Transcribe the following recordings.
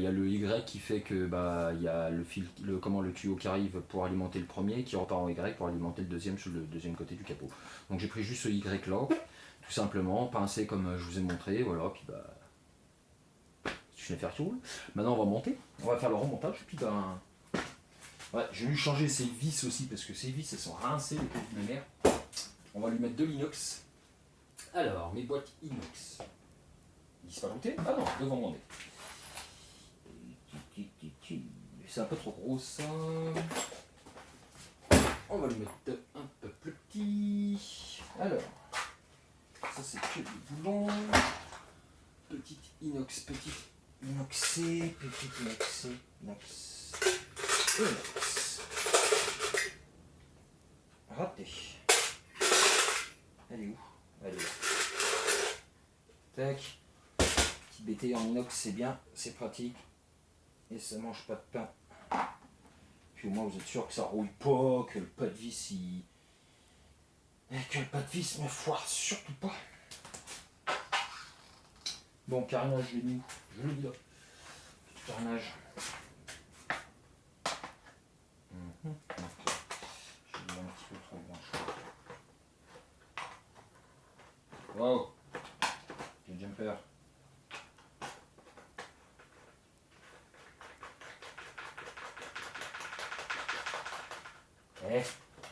y a le Y qui fait que il y a le tuyau qui arrive pour alimenter le premier, qui repart en Y pour alimenter le deuxième sur le deuxième côté du capot. Donc j'ai pris juste ce Y là, tout simplement, pincé comme je vous ai montré, voilà, puis je vais faire tout. Maintenant on va monter, on va faire le remontage, puis ouais, je vais lui changer ses vis aussi, parce que ses vis elles sont rincées, les petites de mer. On va lui mettre de l'inox. Alors, mes boîtes inox. Disparuté? Ah non, devant mon nez. C'est un peu trop gros ça. On va lui mettre un peu plus petit. Alors, ça c'est que des boulons. Petite inox, inoxé, inox. Raté. Elle est où? Elle est là. Tac. Petit BT en inox, c'est bien, c'est pratique. Et ça mange pas de pain. Puis au moins vous êtes sûr que ça rouille pas, que le pas de vis que le pas de vis me foire surtout pas. Bon, carnage, je l'ai mis où? Je l'ai mis là. Carnage. J'ai mis un petit peu trop grand. Wow. Le jumper.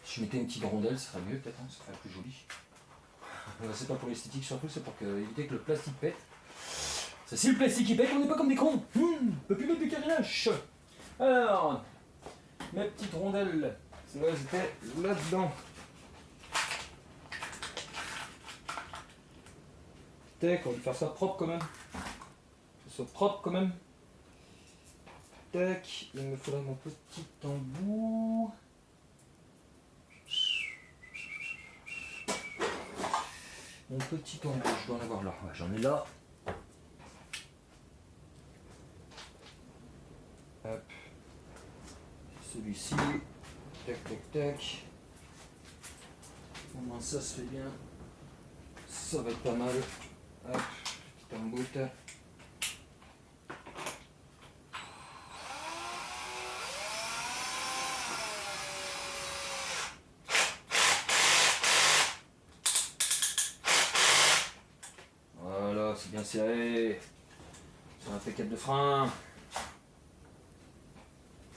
Si je mettais une petite rondelle, ça serait mieux peut-être, hein, ça ferait plus joli. C'est pas pour l'esthétique surtout, c'est pour éviter que le plastique pète. Ça, si le plastique il pète, on n'est pas comme des cons. On peut plus mettre du carénage. Alors, mes petites rondelles, celles-là étaient là-dedans. Tac, on va faire ça propre quand même. Que ce soit propre quand même. Tac, il me faudrait mon petit embout. Mon petit embout, je dois en avoir là. Ouais, j'en ai là. Hop. Celui-ci. Tac, tac, tac. Au moins ça se fait bien. Ça va être pas mal. Hop, petit embout. Voilà, c'est bien serré. C'est un impeccable de frein.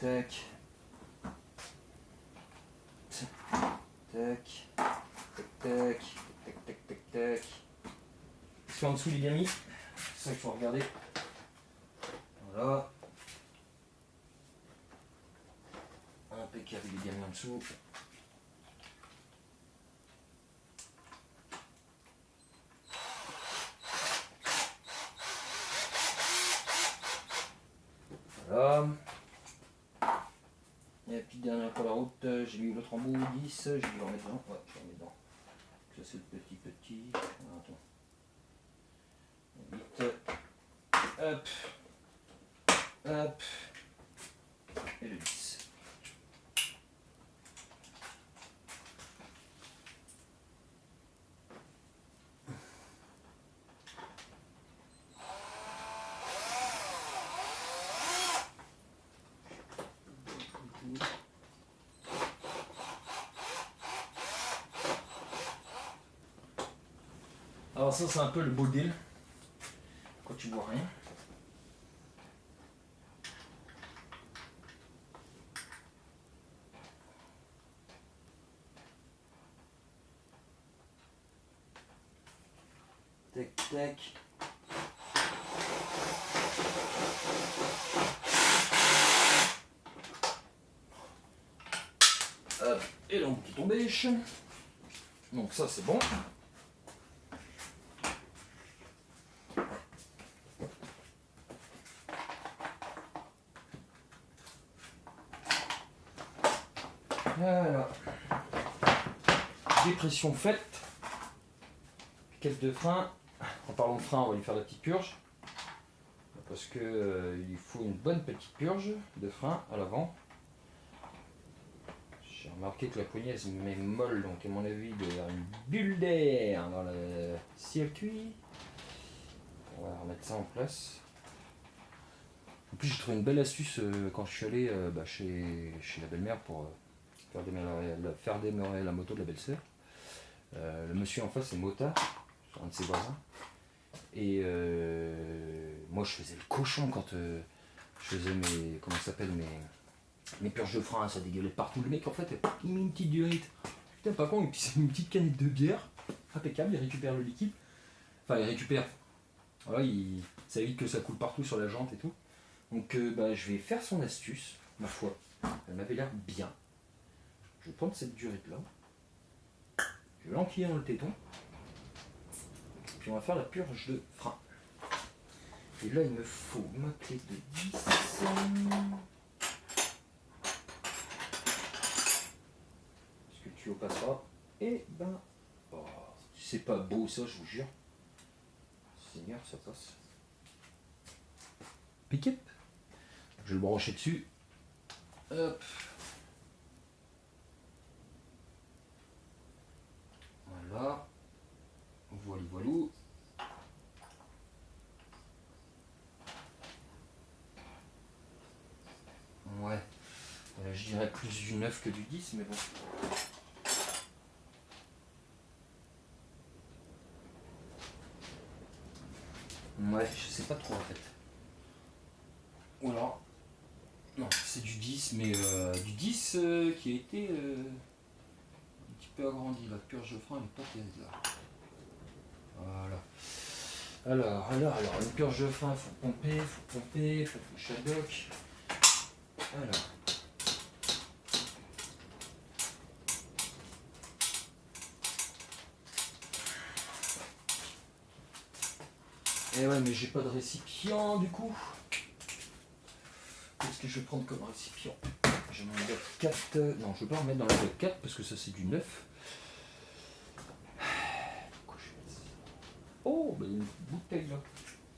Tac. Tac. Tac, tac. Tac, tac, tac, tac. Est-ce qu'en dessous il est bien mis? C'est ça qu'il faut regarder. Voilà. Impeccable, il est bien mis en dessous. Voilà. Et la petite dernière pour la route, j'ai mis l'autre embout 10, je vais le remettre dedans. Ouais, je le remets dedans. Ça c'est le petit. Attends. 8. Hop. Hop. Et le 10. Alors ça c'est un peu le beau deal. Quand tu vois rien. Tac tac. Hop, et l'embout qui tombait. Donc ça c'est bon. Voilà. Dépression faite. Caisse de frein. En parlant de frein, on va lui faire la petite purge. Parce que il faut une bonne petite purge de frein à l'avant. J'ai remarqué que la poignée elle se met molle, donc à mon avis il doit y avoir une bulle d'air dans le circuit. On va remettre ça en place. En plus, j'ai trouvé une belle astuce quand je suis allé chez la belle-mère pour faire démarrer la moto de la belle-sœur. Le monsieur en face, c'est motard, un de ses voisins. Et moi, je faisais le cochon quand je faisais mes purges de frein, ça dégueulait partout. Le mec, en fait, il met une petite durite. Putain, pas con, et puis c'est une petite canette de bière, impeccable, il récupère le liquide. Enfin, il récupère. Voilà, ça évite que ça coule partout sur la jante et tout. Donc, je vais faire son astuce, ma foi. Elle m'avait l'air bien. Je vais prendre cette durite-là. Je vais l'enquiller dans le téton. Puis on va faire la purge de frein. Et là, il me faut ma clé de 10. Est-ce que tu passera? Et oh, c'est pas beau ça, je vous jure. Seigneur, ça passe. Piquet. Je vais le brancher dessus. Hop. Voilà. Voilou. Ouais. Je dirais plus du 9 que du 10, mais bon. Ouais, je sais pas trop en fait. Ou alors. Non, c'est du 10, mais du 10 qui a été un petit peu agrandi. La purge de frein, elle est pas terrible là. Voilà. Alors, une purge de frein, faut pomper, faut le shadok. Alors. Et ouais, mais j'ai pas de récipient du coup. Qu'est-ce que je vais prendre comme récipient? Je vais en mettre 4. Non, je vais pas en mettre dans la boîte 4 parce que ça c'est du 9. Oh, bah il y a une bouteille là.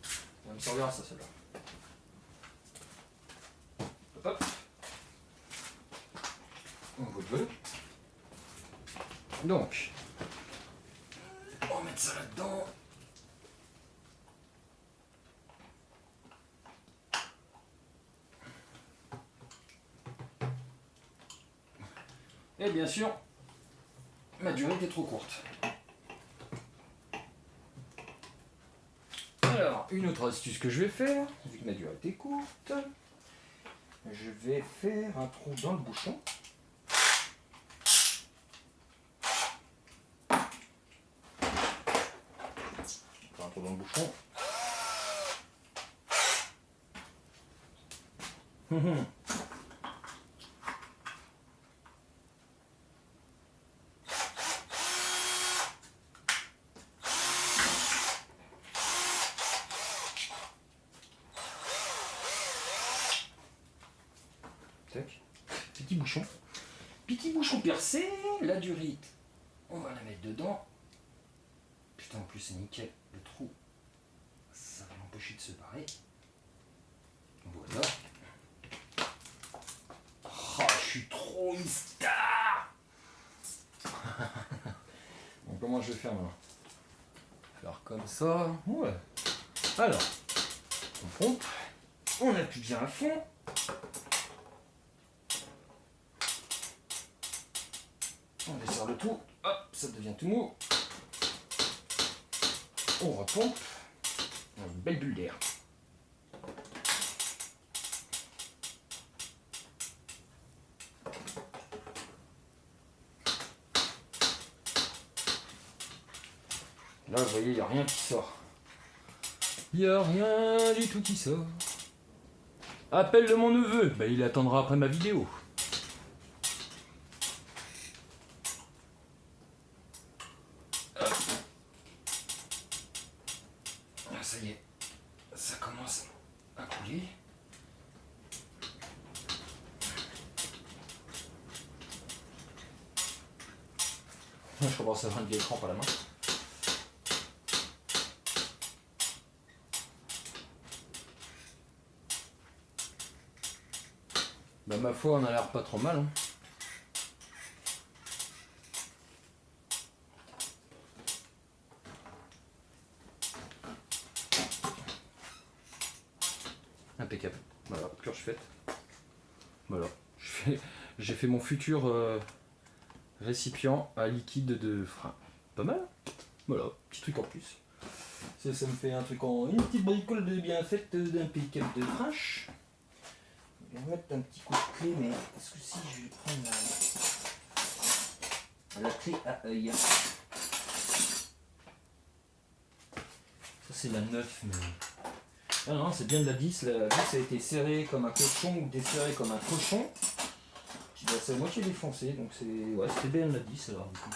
Ça me servira ça, celle-là. Hop. On va le. Donc, on va mettre ça là-dedans. Et bien sûr, ma durée est trop courte. Alors, une autre astuce que je vais faire, vu que ma durée est courte, je vais faire un trou dans le bouchon. Faire un trou dans le bouchon. Petit bouchon percé, la durite, on va la mettre dedans. Putain, en plus c'est nickel, le trou, ça va l'empêcher de se barrer. Voilà. Oh, je suis trop une star. Bon, comment je vais faire maintenant? Faire comme ça, ouais. Alors, on pompe, on appuie bien à fond. On desserre le tout, hop, ça devient tout mou. On repompe. On a une belle bulle d'air. Là, vous voyez, il n'y a rien qui sort. Il n'y a rien du tout qui sort. Appelle de mon neveu. Bah, il attendra après ma vidéo. Ça y est, ça commence à couler. Je commence à avoir une vieille crampe à la main. Bah ma foi, on a l'air pas trop mal. Hein. Impeccable. Voilà, purge faite. Voilà, j'ai fait mon futur récipient à liquide de frein. Pas mal. Voilà, petit truc en plus. Ça me fait un truc une petite bricole de bien faite d'un pick-up de French. Je vais mettre un petit coup de clé, mais est-ce que si je vais prendre la clé à œil. Ça c'est la 9, mais. Ah non, c'est bien de la 10. La 10 a été serrée comme un cochon ou desserrée comme un cochon. Puis bah, c'est à moitié défoncé, donc c'est. Ouais, c'était bien de la 10 alors du coup.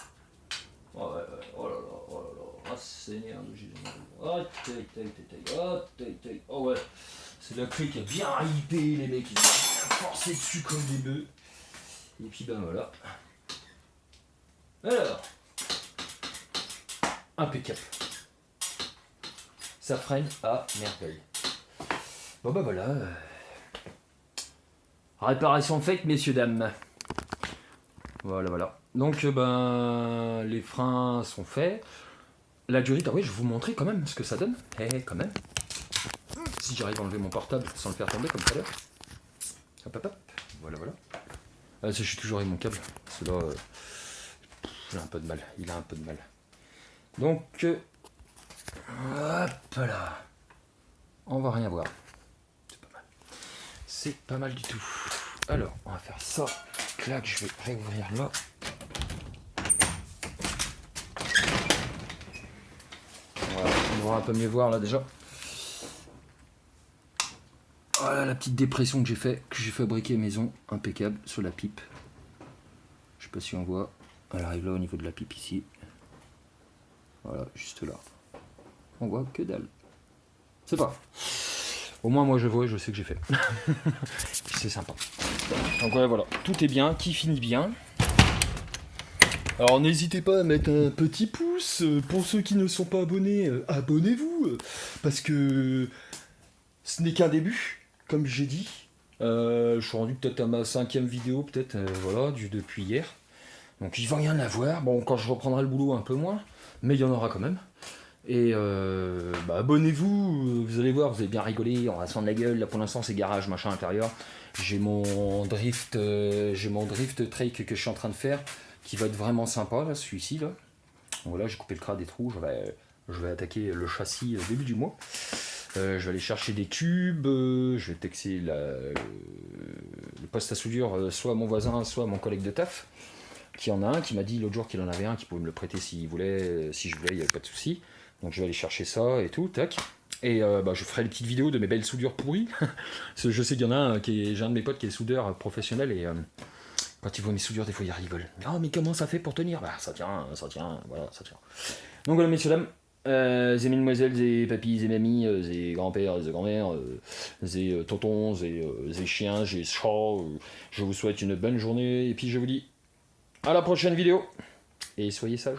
Oh, ouais, oh là là, oh là là. Ah, Seigneur de Jésus. Oh, oh ouais. C'est la clé qui a bien hypé les mecs, ils ont forcé dessus comme des bœufs. Et puis ben voilà. Alors. Impeccable. Ça freine à merveille. Bon bah voilà. Réparation faite, messieurs, dames. Voilà, voilà. Donc ben les freins sont faits. La durite, ah oui, je vais vous montrer quand même ce que ça donne. Quand même. Si j'arrive à enlever mon portable sans le faire tomber comme tout à l'heure. Hop, hop, hop. Voilà, voilà. Ah, je suis toujours avec mon câble. Celui-là, il a un peu de mal. Il a un peu de mal. Donc, hop là. On va rien voir. C'est pas mal. C'est pas mal du tout. Alors, on va faire ça. Clac, je vais réouvrir là. Voilà, on va un peu mieux voir là déjà. Voilà la petite dépression que j'ai fabriquée maison, impeccable, sur la pipe. Je sais pas si on voit, elle arrive là au niveau de la pipe ici. Voilà, juste là. On voit que dalle. C'est pas. Au moins moi je vois, je sais que j'ai fait. C'est sympa. Donc ouais, voilà, tout est bien, qui finit bien. Alors n'hésitez pas à mettre un petit pouce. Pour ceux qui ne sont pas abonnés, abonnez-vous. Parce que ce n'est qu'un début. Comme j'ai dit, je suis rendu peut-être à ma 5e vidéo, peut-être, voilà, depuis hier. Donc il va rien avoir. Bon, quand je reprendrai le boulot, un peu moins, mais il y en aura quand même. Et bah, abonnez-vous, vous allez voir, vous allez bien rigoler, on va se prendre la gueule. Là pour l'instant c'est garage, machin intérieur. J'ai mon drift trike que je suis en train de faire, qui va être vraiment sympa, là, celui-ci là. Voilà, j'ai coupé le crâne des trous, je vais attaquer le châssis début du mois. Je vais aller chercher des tubes, je vais texter le poste à soudure, soit à mon voisin, soit à mon collègue de taf, qui en a un, qui m'a dit l'autre jour qu'il en avait un, qui pouvait me le prêter s'il voulait, si je voulais, il n'y avait pas de souci. Donc je vais aller chercher ça et tout, tac. Et bah, je ferai des petites vidéos de mes belles soudures pourries. Parce que je sais qu'il y en a un, j'ai un de mes potes qui est soudeur professionnel, et quand il voit mes soudures, des fois il rigole. Ah mais comment ça fait pour tenir? Bah ça tient, voilà, ça tient. Donc voilà, messieurs, dames. Zé mesdemoiselles, zé papis, zé mamies, zé grand-père, zé grand-mère, zé tontons, zé chiens, zé chats, je vous souhaite une bonne journée et puis je vous dis à la prochaine vidéo et soyez sages.